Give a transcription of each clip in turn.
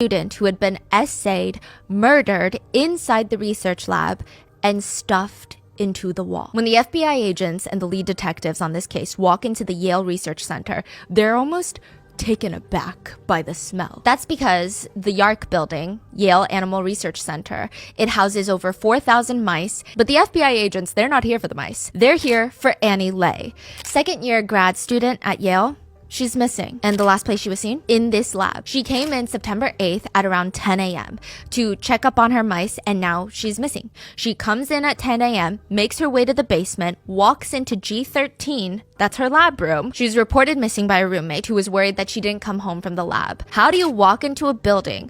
student who had been essayed, murdered inside the research lab, and stuffed into the wall. When the FBI agents and the lead detectives on this case walk into the Yale Research Center, they're almost taken aback by the smell. That's because the YARC building, Yale Animal Research Center, it houses over 4,000 mice, but the FBI agents, they're not here for the mice. They're here for Annie Lay, second-year grad student at Yale. She's missing. And the last place she was seen? In this lab. She came in September 8th at around 10 a.m. to check up on her mice, and now she's missing. She comes in at 10 a.m., makes her way to the basement, walks into G13, that's her lab room. She's reported missing by a roommate who was worried that she didn't come home from the lab. How do you walk into a building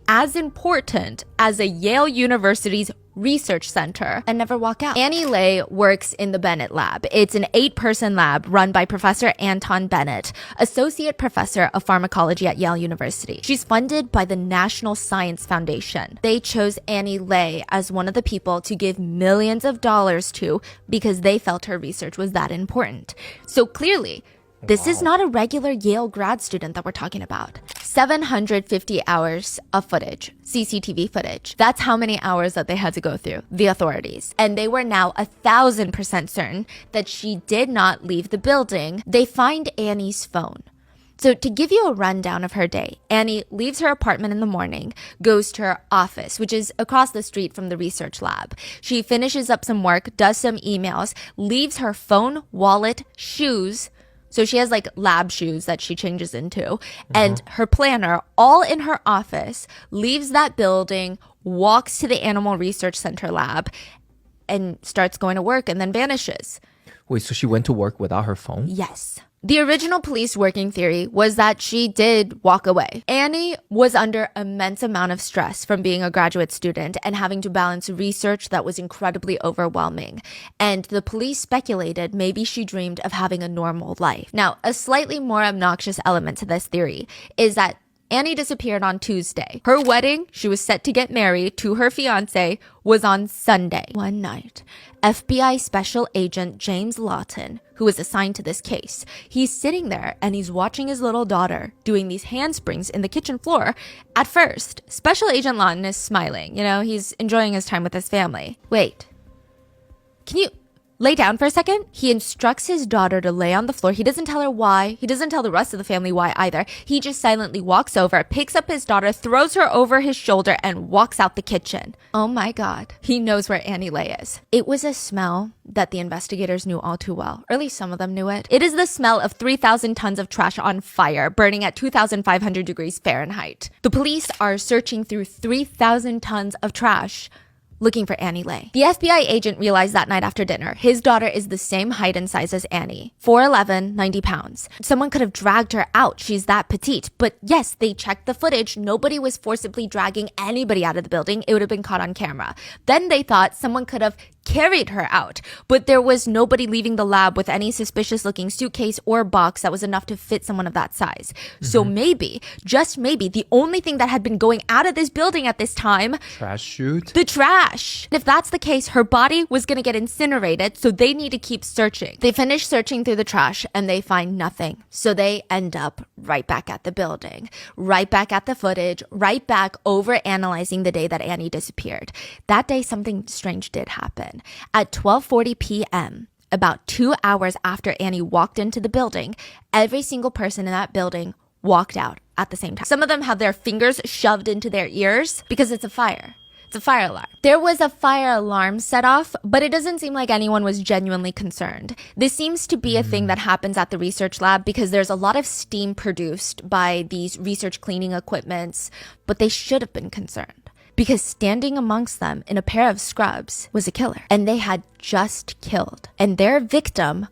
as important as a Yale University's research center, and never walk out? Annie Lay works in the Bennett lab. It's an 8-person lab run by Professor Anton Bennett, associate professor of pharmacology at Yale University. She's funded by the National Science Foundation. They chose Annie Lay as one of the people to give millions of dollars to because they felt her research was that important. So clearly, this is not a regular Yale grad student that we're talking about. 750 hours of footage, CCTV footage. That's how many hours that they had to go through, the authorities. And they were now 1,000% certain that she did not leave the building. They find Annie's phone. So to give you a rundown of her day, Annie leaves her apartment in the morning, goes to her office, which is across the street from the research lab. She finishes up some work, does some emails, leaves her phone, wallet, shoes. So she has like lab shoes that she changes into, and her planner all in her office, leaves that building, walks to the Animal Research Center lab, and starts going to work and then vanishes. Wait, so she went to work without her phone? Yes. The original police working theory was that she did walk away. Annie was under immense amount of stress from being a graduate student and having to balance research that was incredibly overwhelming. And the police speculated maybe she dreamed of having a normal life. Now, a slightly more obnoxious element to this theory is that Annie disappeared on Tuesday. Her wedding, she was set to get married to her fiance, was on Sunday. One night, FBI Special Agent James Lawton, who was assigned to this case, he's sitting there and he's watching his little daughter doing these handsprings in the kitchen floor. At first, Special Agent Lawton is smiling. You know, he's enjoying his time with his family. Wait, can you lay down for a second? He instructs his daughter to lay on the floor. He doesn't tell her why. He doesn't tell the rest of the family why either. He just silently walks over, picks up his daughter, throws her over his shoulder, and walks out the kitchen. Oh my God. He knows where Annie Lay is. It was a smell that the investigators knew all too well, or at least some of them knew it. It is the smell of 3,000 tons of trash on fire, burning at 2,500 degrees Fahrenheit. The police are searching through 3,000 tons of trash, looking for Annie Lay. The FBI agent realized that night after dinner, his daughter is the same height and size as Annie. 4'11", 90 pounds. Someone could have dragged her out. She's that petite. But yes, they checked the footage. Nobody was forcibly dragging anybody out of the building. It would have been caught on camera. Then they thought someone could have carried her out, but there was nobody leaving the lab with any suspicious looking suitcase or box that was enough to fit someone of that size. So maybe, just maybe, the only thing that had been going out of this building at this time, Trash chute? the trash. If that's the case, her body was going to get incinerated, so they need to keep searching. They finish searching through the trash and they find nothing. So they end up right back at the building, right back at the footage, right back over analyzing the day that Annie disappeared. That day, something strange did happen. At 12:40 p.m., about 2 hours after Annie walked into the building, every single person in that building walked out at the same time. Some of them have their fingers shoved into their ears because it's a fire. It's a fire alarm. There was a fire alarm set off, but it doesn't seem like anyone was genuinely concerned. This seems to be a thing that happens at the research lab because there's a lot of steam produced by these research cleaning equipments, but they should have been concerned, because standing amongst them in a pair of scrubs was a killer, and they had just killed. And their victim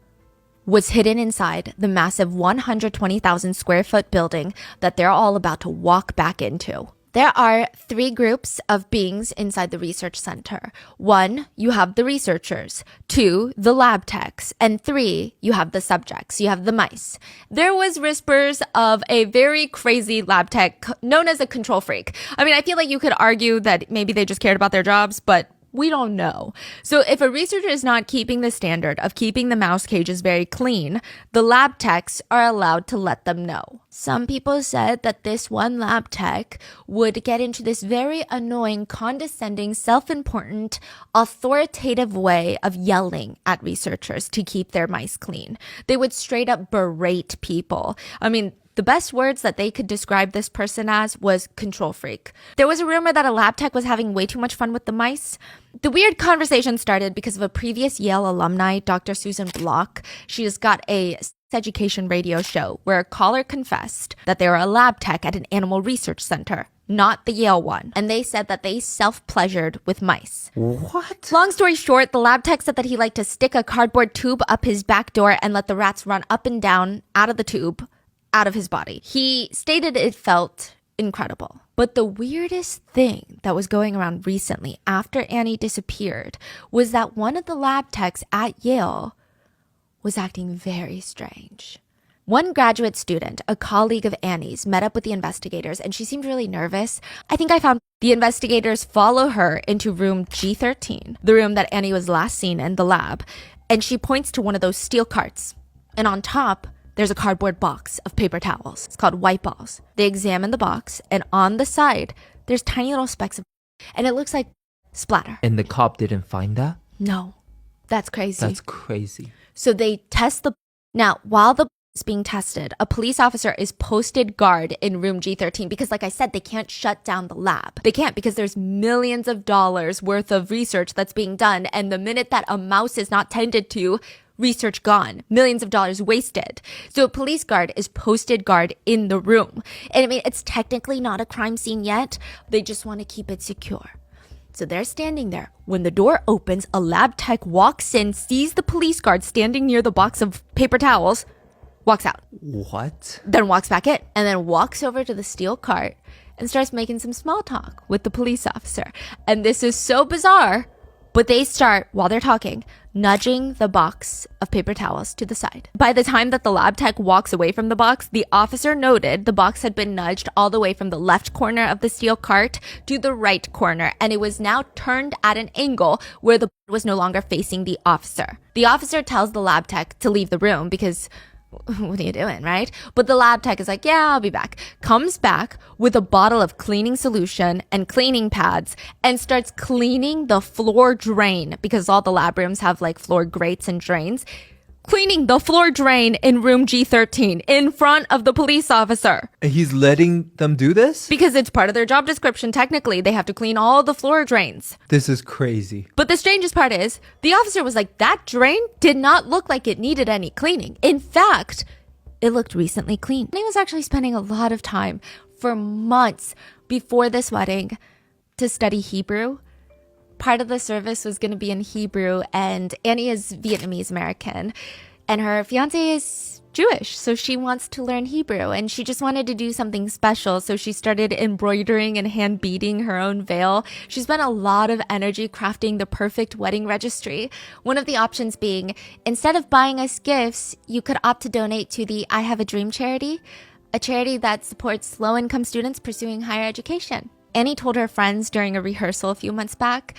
was hidden inside the massive 120,000 square foot building that they're all about to walk back into. There are 3 groups of beings inside the research center. 1, you have the researchers. 2, the lab techs. And 3, you have the subjects. You have the mice. There was whispers of a very crazy lab tech known as a control freak. I mean, I feel like you could argue that maybe they just cared about their jobs, but We don't know. So if a researcher is not keeping the standard of keeping the mouse cages very clean, the lab techs are allowed to let them know. Some people said that this one lab tech would get into this very annoying, condescending, self-important, authoritative way of yelling at researchers to keep their mice clean. They would straight up berate people. I mean, the best words that they could describe this person as was control freak. There was a rumor that a lab tech was having way too much fun with the mice. The weird conversation started because of a previous Yale alumni, Dr. Susan Block. She has got a education radio show where a caller confessed that they were a lab tech at an animal research center, not the Yale one. And they said that they self-pleasured with mice. What? Long story short, the lab tech said that he liked to stick a cardboard tube up his back door and let the rats run up and down out of the tube, out of his body. He stated it felt incredible. But the weirdest thing that was going around recently after Annie disappeared was that one of the lab techs at Yale was acting very strange. One graduate student, a colleague of Annie's, met up with the investigators and she seemed really nervous. I think I found the investigators follow her into room G13, the room that Annie was last seen in the lab, and she points to one of those steel carts. And on top, there's a cardboard box of paper towels. It's called white balls. They examine the box, and on the side, there's tiny little specks of, and it looks like splatter. And the cop didn't find that? No, that's crazy. That's crazy. So they test the, now while the is being tested, a police officer is posted guard in room G13 because, like I said, they can't shut down the lab. They can't because there's millions of dollars worth of research that's being done, and the minute that a mouse is not tended to, research gone, millions of dollars wasted. So a police guard is posted guard in the room. And I mean, it's technically not a crime scene yet. They just want to keep it secure. So they're standing there. When the door opens, a lab tech walks in, sees the police guard standing near the box of paper towels, walks out. What? Then walks back in, and then walks over to the steel cart and starts making some small talk with the police officer. And this is so bizarre, but they start, while they're talking, nudging the box of paper towels to the side. By the time that the lab tech walks away from the box, the officer noted the box had been nudged all the way from the left corner of the steel cart to the right corner, and it was now turned at an angle where the was no longer facing the officer. The officer tells the lab tech to leave the room because what are you doing, right? But the lab tech is like, yeah, I'll be back. Comes back with a bottle of cleaning solution and cleaning pads and starts cleaning the floor drain because all the lab rooms have like floor grates and drains. Cleaning the floor drain in room G13 in front of the police officer. And he's letting them do this? Because it's part of their job description. Technically, they have to clean all the floor drains. This is crazy. But the strangest part is, the officer was like, that drain did not look like it needed any cleaning. In fact, it looked recently cleaned. And he was actually spending a lot of time for months before this wedding to study Hebrew. Part of the service was going to be in Hebrew, and Annie is Vietnamese American, and her fiance is Jewish, so she wants to learn Hebrew, and she just wanted to do something special, so she started embroidering and hand beading her own veil. She spent a lot of energy crafting the perfect wedding registry. One of the options being, instead of buying us gifts, you could opt to donate to the I Have a Dream charity, a charity that supports low-income students pursuing higher education. Annie told her friends during a rehearsal a few months back,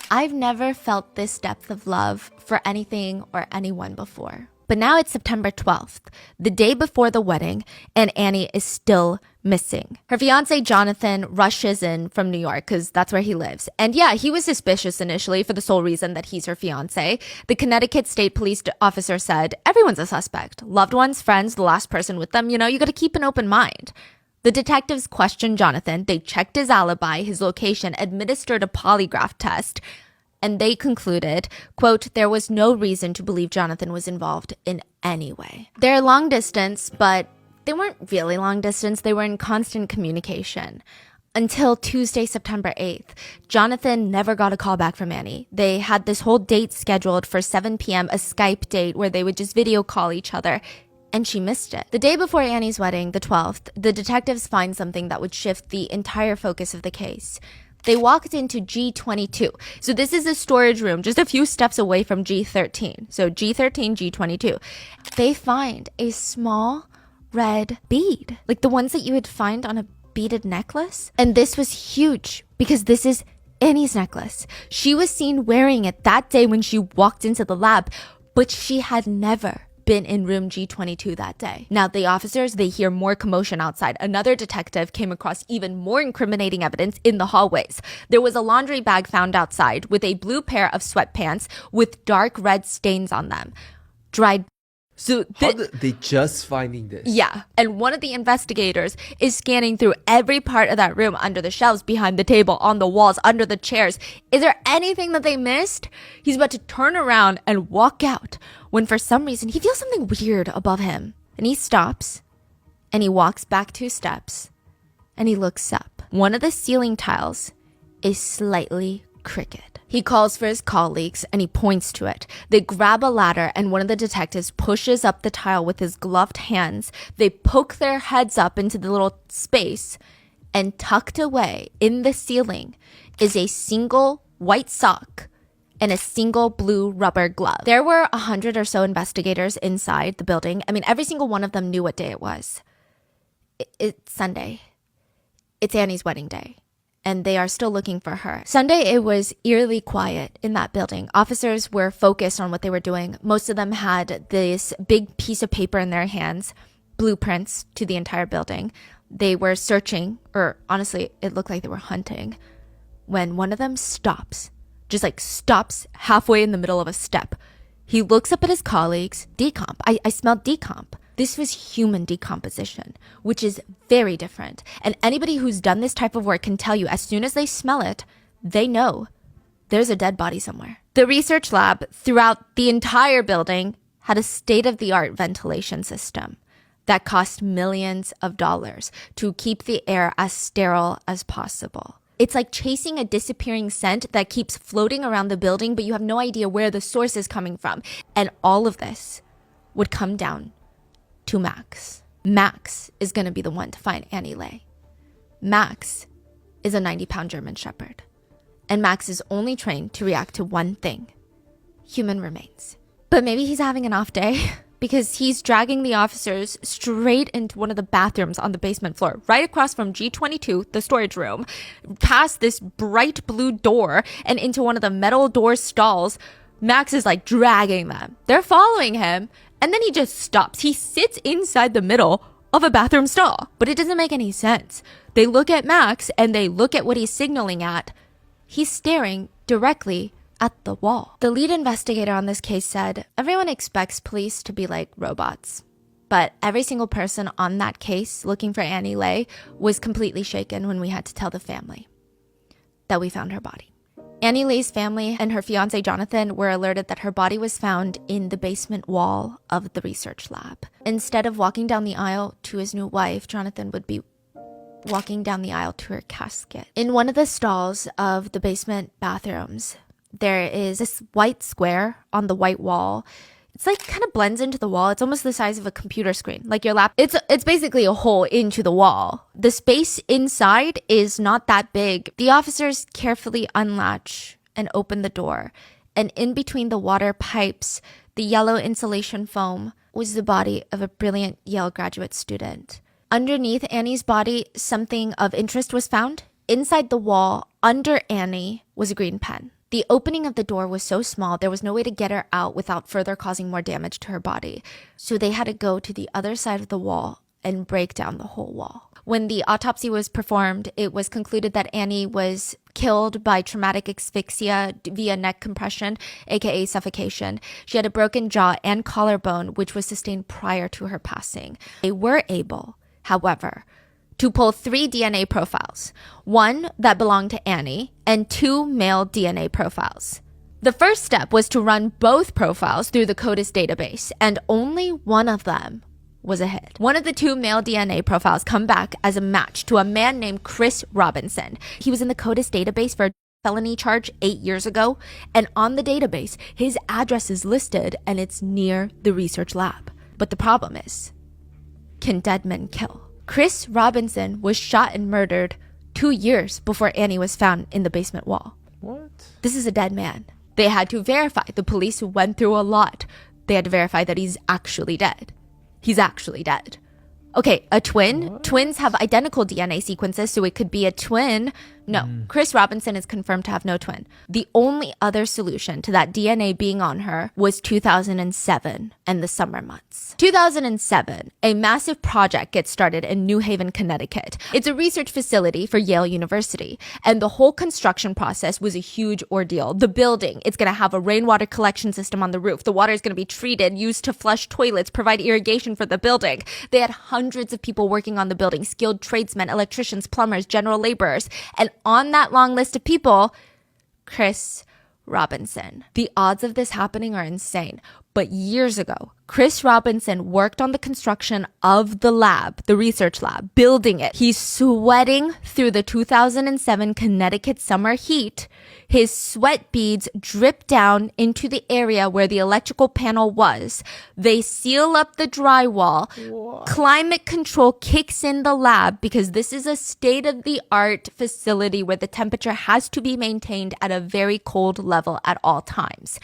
I've never felt this depth of love for anything or anyone before. But now it's September 12th, the day before the wedding, and Annie is still missing. Her fiance, Jonathan, rushes in from New York because that's where he lives. And yeah, he was suspicious initially for the sole reason that he's her fiance. The Connecticut State Police officer said, everyone's a suspect. Loved ones, friends, the last person with them, you got to keep an open mind. The detectives questioned Jonathan. They checked his alibi, his location, administered a polygraph test, and they concluded, quote, there was no reason to believe Jonathan was involved in any way. They're long distance, but they weren't really long distance. They were in constant communication. Until Tuesday, September 8th, Jonathan never got a call back from Annie. They had this whole date scheduled for 7 p.m., a Skype date where they would just video call each other. And she missed it. The day before Annie's wedding, the 12th, the detectives find something that would shift the entire focus of the case. They walked into G22. So this is a storage room just a few steps away from G13. So G13, G22. They find a small red bead, like the ones that you would find on a beaded necklace. And this was huge because this is Annie's necklace. She was seen wearing it that day when she walked into the lab, but she had never been in room G22 that day. Now, the officers, they hear more commotion outside. Another detective came across even more incriminating evidence in the hallways. There was a laundry bag found outside with a blue pair of sweatpants with dark red stains on them. Dried. So How they just finding this? yeah. And one of the investigators is scanning through every part of that room, under the shelves, behind the table, on the walls, under the chairs. Is there anything that they missed? He's about to turn around and walk out when for some reason he feels something weird above him. And he stops and he walks back 2 steps and he looks up. One of the ceiling tiles is slightly crooked. He calls for his colleagues and he points to it. They grab a ladder and one of the detectives pushes up the tile with his gloved hands. They poke their heads up into the little space, and tucked away in the ceiling is a single white sock and a single blue rubber glove. There were 100 or so investigators inside the building. I mean, every single one of them knew what day it was. It's Sunday. It's Annie's wedding day. And they are still looking for her. Sunday, it was eerily quiet in that building. Officers were focused on what they were doing. Most of them had this big piece of paper in their hands, blueprints to the entire building. They were searching, or honestly, it looked like they were hunting, when one of them stops, just like stops halfway in the middle of a step. He looks up at his colleagues. Decomp. I smelled decomp. This was human decomposition, which is very different. And anybody who's done this type of work can tell you, as soon as they smell it, they know there's a dead body somewhere. The research lab throughout the entire building had a state-of-the-art ventilation system that cost millions of dollars to keep the air as sterile as possible. It's like chasing a disappearing scent that keeps floating around the building, but you have no idea where the source is coming from. And all of this would come down to Max. Max is going to be the one to find Annie Lay. Max is a 90-pound German Shepherd. And Max is only trained to react to one thing: human remains. But maybe he's having an off day, because he's dragging the officers straight into one of the bathrooms on the basement floor, right across from G22, the storage room, past this bright blue door and into one of the metal door stalls. Max is like dragging them. They're following him, and then he just stops. He sits inside the middle of a bathroom stall, but it doesn't make any sense. They look at Max and they look at what he's signaling at. He's staring directly at the wall. The lead investigator on this case said, everyone expects police to be like robots, but every single person on that case looking for Annie Lay was completely shaken when we had to tell the family that we found her body. Annie Lay's family and her fiancé Jonathan were alerted that her body was found in the basement wall of the research lab. Instead of walking down the aisle to his new wife, Jonathan would be walking down the aisle to her casket. In one of the stalls of the basement bathrooms, there is this white square on the white wall. It's like kind of blends into the wall. It's almost the size of a computer screen, like your lap. It's basically a hole into the wall. The space inside is not that big. The officers carefully unlatch and open the door. And in between the water pipes, the yellow insulation foam, was the body of a brilliant Yale graduate student. Underneath Annie's body, something of interest was found. Inside the wall, under Annie, was a green pen. The opening of the door was so small, there was no way to get her out without further causing more damage to her body. So they had to go to the other side of the wall and break down the whole wall. When the autopsy was performed, it was concluded that Annie was killed by traumatic asphyxia via neck compression, aka suffocation. She had a broken jaw and collarbone, which was sustained prior to her passing. They were able, however, to pull 3 DNA profiles, 1 that belonged to Annie and 2 male DNA profiles. The first step was to run both profiles through the CODIS database, and only one of them was a hit. One of the 2 male DNA profiles come back as a match to a man named Chris Robinson. He was in the CODIS database for a felony charge 8 years ago, and on the database, his address is listed and it's near the research lab. But the problem is, can dead men kill? Chris Robinson was shot and murdered 2 years before Annie was found in the basement wall. What? This is a dead man. They had to verify. The police went through a lot. They had to verify that he's actually dead. He's actually dead. Okay, a twin. What? Twins have identical DNA sequences, so it could be a twin, No, Chris Robinson is confirmed to have no twin. The only other solution to that DNA being on her was 2007 and the summer months. 2007, a massive project gets started in New Haven, Connecticut. It's a research facility for Yale University, and the whole construction process was a huge ordeal. The building, it's going to have a rainwater collection system on the roof. The water is going to be treated, used to flush toilets, provide irrigation for the building. They had hundreds of people working on the building, skilled tradesmen, electricians, plumbers, general laborers, and on that long list of people, Chris Robinson. The odds of this happening are insane. But years ago, Chris Robinson worked on the construction of the lab, the research lab, building it. He's sweating through the 2007 Connecticut summer heat. His sweat beads drip down into the area where the electrical panel was. They seal up the drywall. What? Climate control kicks in the lab because this is a state-of-the-art facility where the temperature has to be maintained at a very cold level at all times.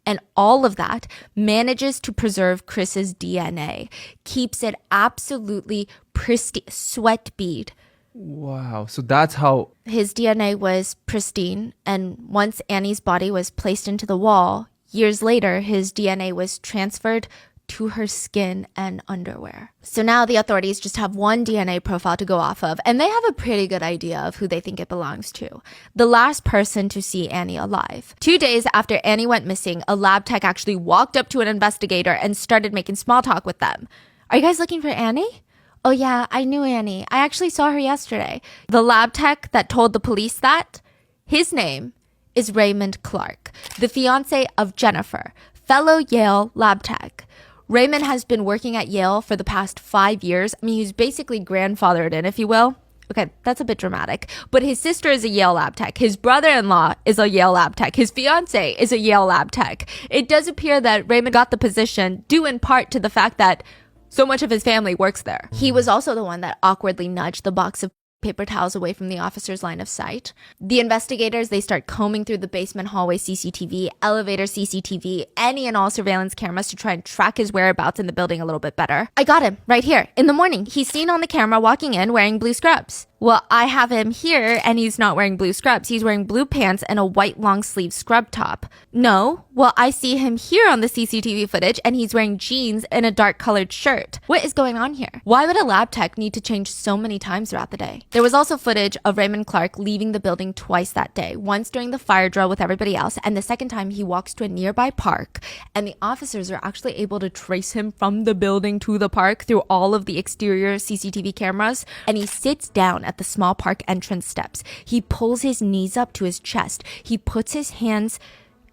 And all of that manages to preserve Chris's DNA, keeps it absolutely pristine, sweat bead. Wow. So that's how his DNA was pristine. And once Annie's body was placed into the wall, years later, his DNA was transferred to her skin and underwear. So now the authorities just have one DNA profile to go off of, and they have a pretty good idea of who they think it belongs to. The last person to see Annie alive. 2 days after Annie went missing, a lab tech actually walked up to an investigator and started making small talk with them. Are you guys looking for Annie? Oh yeah, I knew Annie. I actually saw her yesterday. The lab tech that told the police that, his name is Raymond Clark, the fiance of Jennifer, fellow Yale lab tech. Raymond has been working at Yale for the past 5 years. I mean, he's basically grandfathered in, if you will. Okay, that's a bit dramatic. But his sister is a Yale lab tech. His brother-in-law is a Yale lab tech. His fiance is a Yale lab tech. It does appear that Raymond got the position due in part to the fact that so much of his family works there. He was also the one that awkwardly nudged the box of paper towels away from the officer's line of sight. The investigators, they start combing through the basement hallway CCTV, elevator CCTV, any and all surveillance cameras to try and track his whereabouts in the building a little bit better. I got him right here in the morning. He's seen on the camera walking in wearing blue scrubs. Well, I have him here and he's not wearing blue scrubs. He's wearing blue pants and a white long sleeve scrub top. No, well, I see him here on the CCTV footage and he's wearing jeans and a dark colored shirt. What is going on here? Why would a lab tech need to change so many times throughout the day? There was also footage of Raymond Clark leaving the building twice that day. Once during the fire drill with everybody else, and the second time he walks to a nearby park, and the officers are actually able to trace him from the building to the park through all of the exterior CCTV cameras, and he sits down at the small park entrance steps. He pulls his knees up to his chest. He puts his hands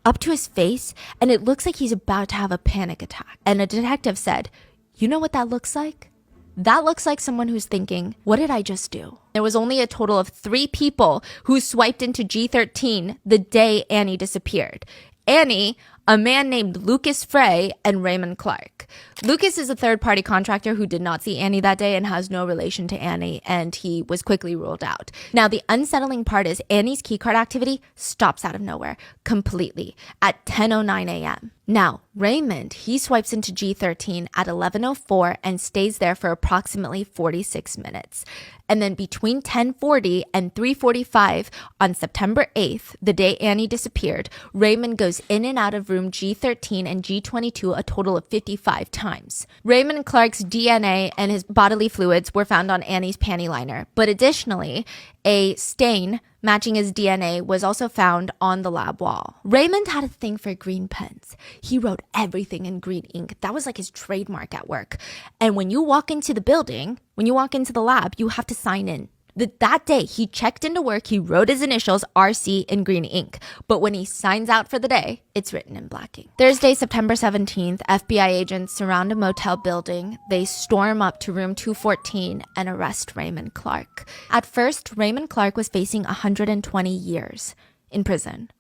up to his face, and it looks like he's about to have a panic attack. And a detective said, "You know what that looks like? That looks like someone who's thinking, what did I just do?" There was only a total of 3 people who swiped into G13 the day Annie disappeared. Annie, a man named Lucas Frey, and Raymond Clark. Lucas is a third-party contractor who did not see Annie that day and has no relation to Annie, and he was quickly ruled out. Now, the unsettling part is Annie's keycard activity stops out of nowhere completely at 10:09 a.m. Now, Raymond, he swipes into G13 at 11:04 and stays there for approximately 46 minutes. And then between 10:40 and 3:45 on September 8th, the day Annie disappeared, Raymond goes in and out of room G13 and G22 a total of 55 times. Raymond Clark's DNA and his bodily fluids were found on Annie's panty liner, but additionally, a stain matching his DNA was also found on the lab wall. Raymond had a thing for green pens. He wrote everything in green ink. That was like his trademark at work. And when you walk into the building, when you walk into the lab, you have to sign in. That day, he checked into work, he wrote his initials, RC, in green ink. But when he signs out for the day, it's written in black ink. Thursday, September 17th, FBI agents surround a motel building. They storm up to room 214 and arrest Raymond Clark. At first, Raymond Clark was facing 120 years in prison.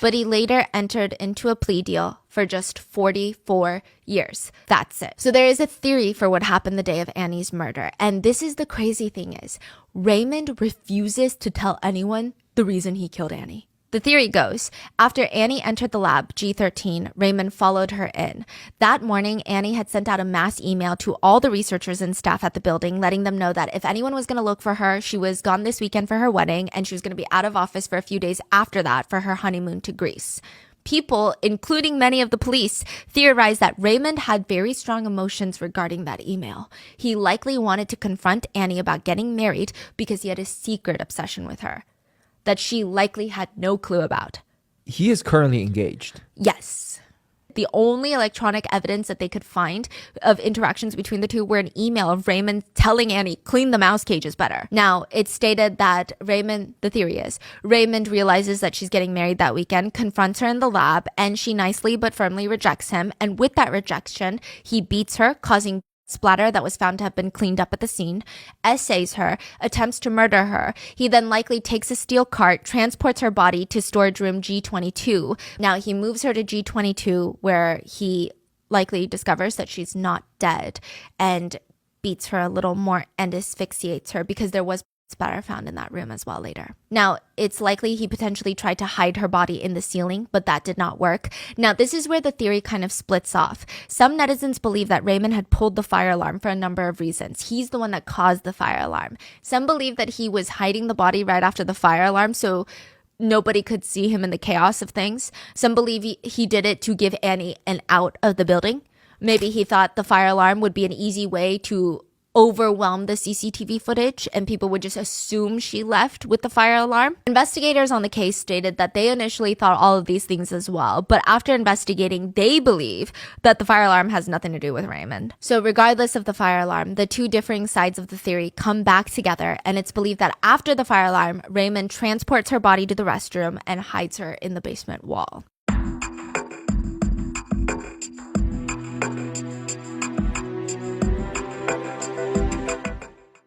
But he later entered into a plea deal for just 44 years. That's it. So there is a theory for what happened the day of Annie's murder. And this is the crazy thing is, Raymond refuses to tell anyone the reason he killed Annie. The theory goes, after Annie entered the lab, G13, Raymond followed her in. That morning, Annie had sent out a mass email to all the researchers and staff at the building, letting them know that if anyone was going to look for her, she was gone this weekend for her wedding, and she was going to be out of office for a few days after that for her honeymoon to Greece. People, including many of the police, theorized that Raymond had very strong emotions regarding that email. He likely wanted to confront Annie about getting married because he had a secret obsession with her that she likely had no clue about. He is currently engaged. Yes. The only electronic evidence that they could find of interactions between the two were an email of Raymond telling Annie, clean the mouse cages better. Now, it's stated that Raymond realizes that she's getting married that weekend, confronts her in the lab, and she nicely but firmly rejects him. And with that rejection, he beats her, causing splatter that was found to have been cleaned up at the scene, essays her, attempts to murder her. He then likely takes a steel cart, transports her body to storage room G22. Now he moves her to G22 where he likely discovers that she's not dead and beats her a little more and asphyxiates her because there was splatter found in that room as well later. Now, it's likely he potentially tried to hide her body in the ceiling, but that did not work. Now, this is where the theory kind of splits off. Some netizens believe that Raymond had pulled the fire alarm for a number of reasons. He's the one that caused the fire alarm. Some believe that he was hiding the body right after the fire alarm, so nobody could see him in the chaos of things. Some believe he did it to give Annie an out of the building. Maybe he thought the fire alarm would be an easy way to overwhelm the CCTV footage and people would just assume she left with the fire alarm. Investigators on the case stated that they initially thought all of these things as well, but after investigating, they believe that the fire alarm has nothing to do with Raymond. So regardless of the fire alarm, the two differing sides of the theory come back together, and it's believed that after the fire alarm, Raymond transports her body to the restroom and hides her in the basement wall.